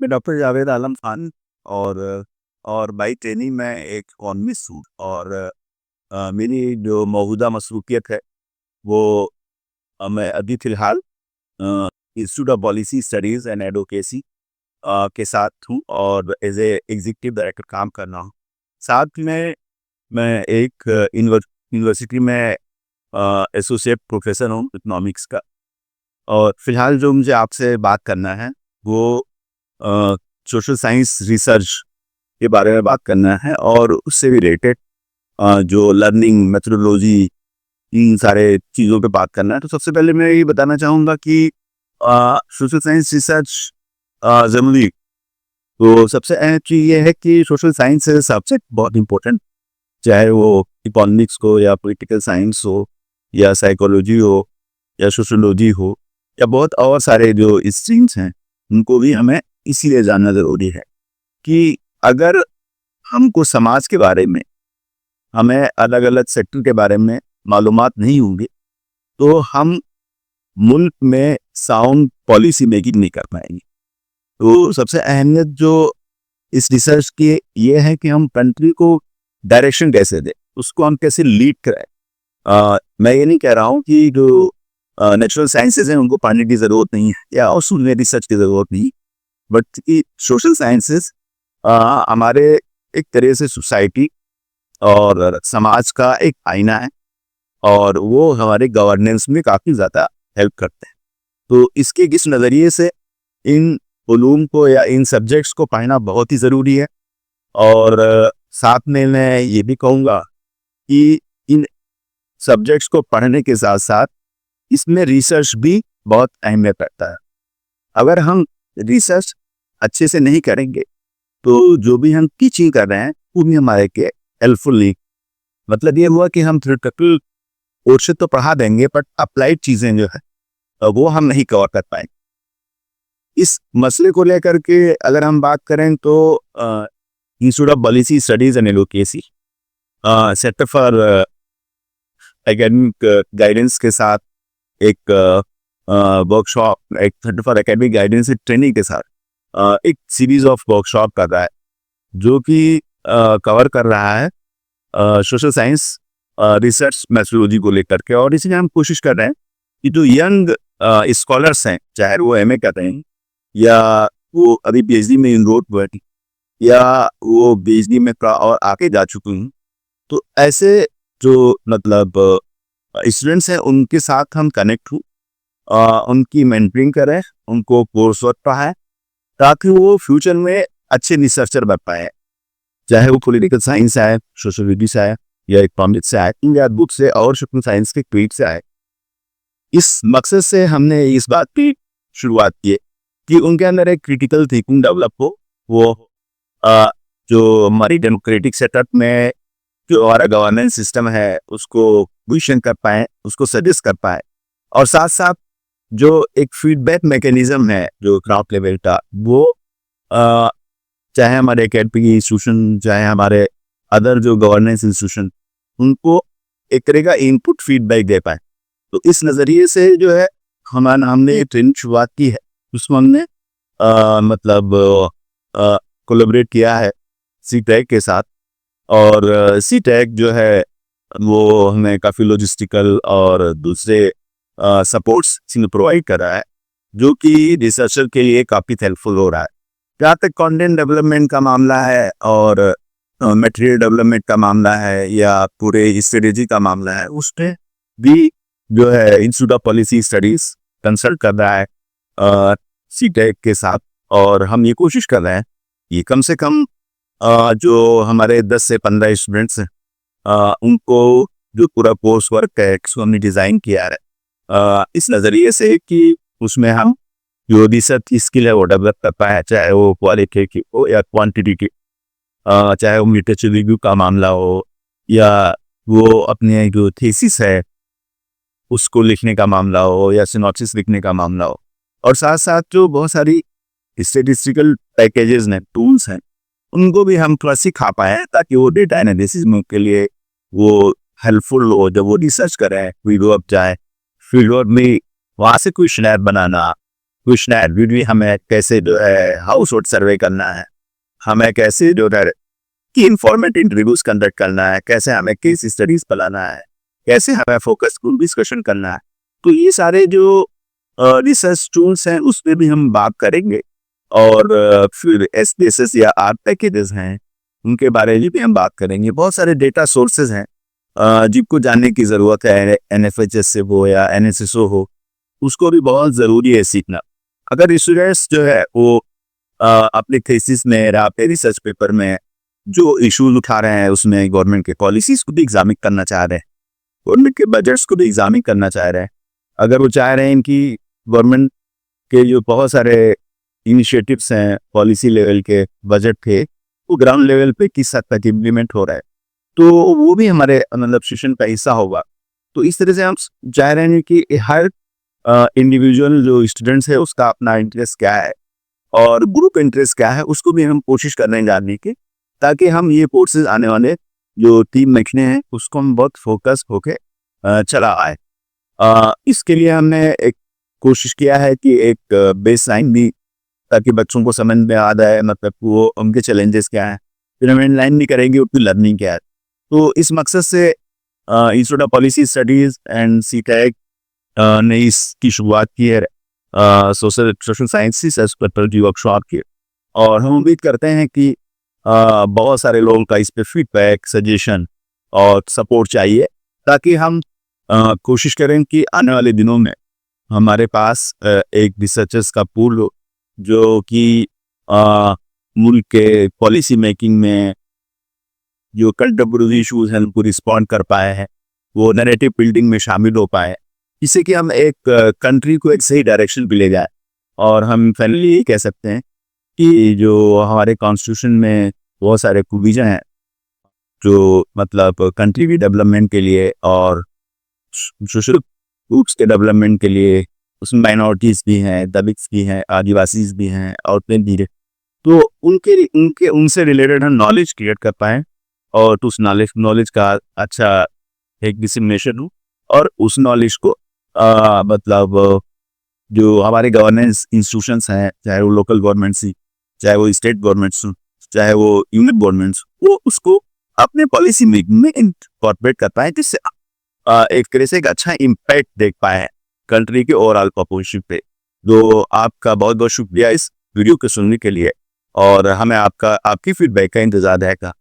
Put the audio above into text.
मैं डॉक्टर जावेद आलम खान और by training मैं एक इकोनॉमिस्ट हूँ और मेरी जो मौजूदा मसरूफियत है वो मैं अभी फ़िलहाल institute of policy studies and advocacy के साथ हूँ और एज ए एग्जीक्यूटिव डायरेक्टर काम कर रहा हूँ। साथ में मैं एक यूनिवर्सिटी में एसोसिएट प्रोफेसर हूँ इकोनॉमिक्स का। और फिलहाल जो मुझे आपसे बात करना है वो सोशल साइंस रिसर्च के बारे में बात करना है और उससे रिलेटेड जो लर्निंग मेथोडोलॉजी इन सारे चीज़ों पे बात करना है। तो सबसे पहले मैं ये बताना चाहूँगा कि सोशल साइंस रिसर्च ज़रूरी, तो सबसे अहम चीज़ ये है कि सोशल साइंस है सब्जेक्ट बहुत इम्पोर्टेंट, चाहे वो इकोनॉमिक्स हो या पॉलिटिकल साइंस हो या साइकोलॉजी हो या सोशोलॉजी हो या बहुत और सारे जो स्ट्रीम्स हैं उनको भी हमें इसीलिए जानना ज़रूरी है कि अगर हमको समाज के बारे में, हमें अलग अलग सेक्टर के बारे में मालूमात नहीं होंगी तो हम मुल्क में साउंड पॉलिसी मेकिंग नहीं कर पाएंगे। तो सबसे अहमियत जो इस रिसर्च की ये है कि हम कंट्री को डायरेक्शन कैसे दें, उसको हम कैसे लीड करें। मैं ये नहीं कह रहा हूँ कि जो नेचुरल साइंसेज हैं उनको पढ़ने की ज़रूरत नहीं है या उसमें रिसर्च की ज़रूरत नहीं, बट कि सोशल साइंसेज हमारे एक तरह से सोसाइटी और समाज का एक आईना है और वो हमारे गवर्नेंस में काफ़ी ज़्यादा हेल्प करते हैं। तो इसके इस नज़रिए से इन उलूम को या इन सब्जेक्ट्स को पढ़ना बहुत ही ज़रूरी है। और साथ में मैं ये भी कहूँगा कि इन सब्जेक्ट्स को पढ़ने के साथ साथ इसमें रिसर्च भी बहुत अहमियत रखता है। अगर हम रिसर्च अच्छे से नहीं करेंगे तो जो भी हम टीचिंग कर रहे हैं वो भी हमारे के हेल्पफुल नहीं। मतलब ये हुआ कि हम थ्योरेटिकल कोर्स तो पढ़ा देंगे बट अप्लाइड चीज़ें जो है वो हम नहीं कवर कर पाएंगे। इस मसले को लेकर के अगर हम बात करें तो institute of policy studies and advocacy centre for academic guidance के साथ एक वर्कशॉप, एक centre for academic guidance training के साथ एक सीरीज ऑफ वर्कशॉप कर रहा है जो कि कवर कर रहा है सोशल साइंस रिसर्च मेथोडोलॉजी को लेकर के। और इसलिए हम कोशिश कर रहे हैं कि जो यंग स्कॉलर्स हैं, चाहे वो एमए कर रहे हैं या वो अभी पीएचडी में इनरोल हुए हैं या वो पीएचडी में और आगे जा चुके हैं, तो ऐसे जो मतलब स्टूडेंट्स हैं उनके साथ हम कनेक्ट हों, उनकी मेंटरिंग करें, उनको कोर्स वर्क पढ़ाएं ताकि वो फ्यूचर में अच्छे रिसर्चर बन पाए, चाहे वो पॉलिटिकल साइंस से आए, सोशोलॉजी से आए या इकोनॉमिक्स से आए या बुक से और सोशल साइंस के फील्ड से आए। इस मकसद से हमने इस बात की शुरुआत की है कि उनके अंदर एक क्रिटिकल थिंकिंग डेवलप हो, वो जो हमारी डेमोक्रेटिक सेटअप में जो हमारा गवर्नेंस सिस्टम है उसको क्वेश्चन कर पाए, उसको सजेस्ट कर पाए और साथ साथ जो एक फीडबैक मैकेनिज्म है जो ग्राउंड लेवल का वो चाहे हमारे एकेडमिक इंस्टीट्यूशन, चाहे हमारे अदर जो गवर्नेंस इंस्टीट्यूशन, उनको एक तरह का इनपुट फीडबैक दे पाए। तो इस नज़रिए से जो है हमने ट्रेनिंग शुरुआत की है, उसमें हमने मतलब कोलैबोरेट किया है सीटेक के साथ। और सीटेक जो है वो हमें काफ़ी लॉजिस्टिकल और दूसरे सपोर्ट्स प्रोवाइड कर रहा है जो कि रिसर्चर के लिए काफ़ी हेल्पफुल हो रहा है। जहाँ तक कंटेंट डेवलपमेंट का मामला है और मटेरियल डेवलपमेंट का मामला है या पूरे स्ट्रेटेजी का मामला है, उसमें भी जो है institute of policy studies consult कर रहा है सीटेक के साथ। और हम ये कोशिश कर रहे हैं कि कम से कम जो हमारे 10 से 15 स्टूडेंट्स हैं उनको जो पूरा कोर्स वर्क है उसको हमने डिज़ाइन किया है इस नज़रिए से कि उसमें हम जो रिसर्च स्किल है वो डेवलप कर पाए, चाहे वो क्वालिटेटिव हो या क्वांटिटेटिव, चाहे वो लिटरेचर रिव्यू का मामला हो या वो अपने जो थीसिस है उसको लिखने का मामला हो या सिनॉप्सिस लिखने का मामला हो। और साथ साथ जो बहुत सारी स्टेटिस्टिकल पैकेजेस हैं, टूल्स हैं, उनको भी हम थोड़ा सिखा पाए ताकि वो डेटा एनालिसिस में के लिए वो हेल्पफुल हो। जब वो रिसर्च करें, फील्ड वर्क जाए, फील्ड वर्क में वहाँ से क्वेश्चनर बनाना क्वेश्चनर भी हमें कैसे जो है हाउस होल्ड सर्वे करना है, हमें कैसे जो है कि इंफॉर्मेट इंटरव्यूज कंडक्ट करना है, कैसे हमें केस स्टडीज बनाना है, कैसे हमें फोकस ग्रुप डिस्कशन करना है। तो ये सारे जो रिसर्च टूल्स हैं उस पर भी हम बात करेंगे। और फिर एसडीएसएस या आर पैकेजेस हैं उनके बारे में भी हम बात करेंगे। बहुत सारे डेटा सोर्सेज हैं जिनको जानने की ज़रूरत है, एनएफएचएस से हो या एनएसएसओ हो, उसको भी बहुत ज़रूरी है सीखना। अगर स्टूडेंट्स जो है वो अपने थीसिस में या अपने रिसर्च पेपर में जो इश्यूज उठा रहे हैं उसमें गवर्नमेंट के पॉलिसीज को भी एग्जामिन करना चाह रहे हैं, गवर्नमेंट के बजट्स को भी एग्जामिन करना चाह रहे हैं, अगर वो चाह रहे हैं कि गवर्नमेंट के जो बहुत सारे इनिशिएटिव्स हैं पॉलिसी लेवल के बजट के वो ग्राउंड लेवल पे किस हद तक इम्प्लीमेंट हो रहा है, तो वो भी हमारे मतलब सेशन का हिस्सा होगा। तो इस तरह से हम चाह रहे हैं कि हर इंडिविजुअल जो स्टूडेंट्स है उसका अपना इंटरेस्ट क्या है और ग्रुप इंटरेस्ट क्या है उसको भी हम कोशिश कर रहे हैं जानने की, ताकि हम ये कोर्सेज आने वाले जो 3 महीने हैं उसको हम बहुत फोकस होके चला आए। इसके लिए हमने एक कोशिश किया है कि एक बेस लाइन भी, ताकि बच्चों को समझ में आ जाए मतलब वो उनके चैलेंजेस क्या हैं, फिर हम लाइन भी करेंगे उनकी लर्निंग क्या है। तो इस मकसद से institute of policy studies and सीटेक ने इसकी शुरुआत की है सोशल साइंसेस एक्सपर्टली वर्कशॉप की। और हम उम्मीद करते हैं कि बहुत सारे लोगों का इस पे फीडबैक, सजेशन और सपोर्ट चाहिए, ताकि हम कोशिश करें कि आने वाले दिनों में हमारे पास एक रिसर्चर्स का पूल हो जो कि मुल्क के पॉलिसी मेकिंग में जो कंटेम्पोरेरी इशूज हैं उनको रिस्पॉन्ड कर पाए हैं, वो नैरेटिव बिल्डिंग में शामिल हो पाए, इससे कि हम एक कंट्री को एक सही डायरेक्शन पे ले जाए। और हम फाइनली ये कह सकते हैं कि जो हमारे कॉन्स्टिट्यूशन में बहुत सारे प्रोविजन हैं जो मतलब कंट्री की डेवलपमेंट के लिए और सोशल ग्रुप्स के डेवलपमेंट के लिए, उसमें माइनॉरिटीज़ भी हैं, दलित्स भी हैं, आदिवासीज भी हैं, औरतें भी हैं, तो उनके उनके उनसे रिलेटेड हम नॉलेज क्रिएट कर पाएँ और उस नॉलेज का अच्छा एक डिसिमिनेशन हो और उस नॉलेज को मतलब जो हमारे गवर्नेंस इंस्टीट्यूशंस हैं, चाहे वो लोकल गवर्नमेंट्स ही, चाहे वो स्टेट गवर्नमेंट्स, चाहे वो यूनिट गवर्नमेंट्स, वो उसको अपने पॉलिसी मेकिंग में इनकॉर्पोरेट कर पाए, जिससे एक तरह से एक अच्छा इम्पैक्ट देख पाए कंट्री के ओवरऑल पॉपुलेशन पे। तो आपका बहुत बहुत शुक्रिया इस वीडियो को सुनने के लिए और हमें आपकी फीडबैक का इंतजार रहेगा।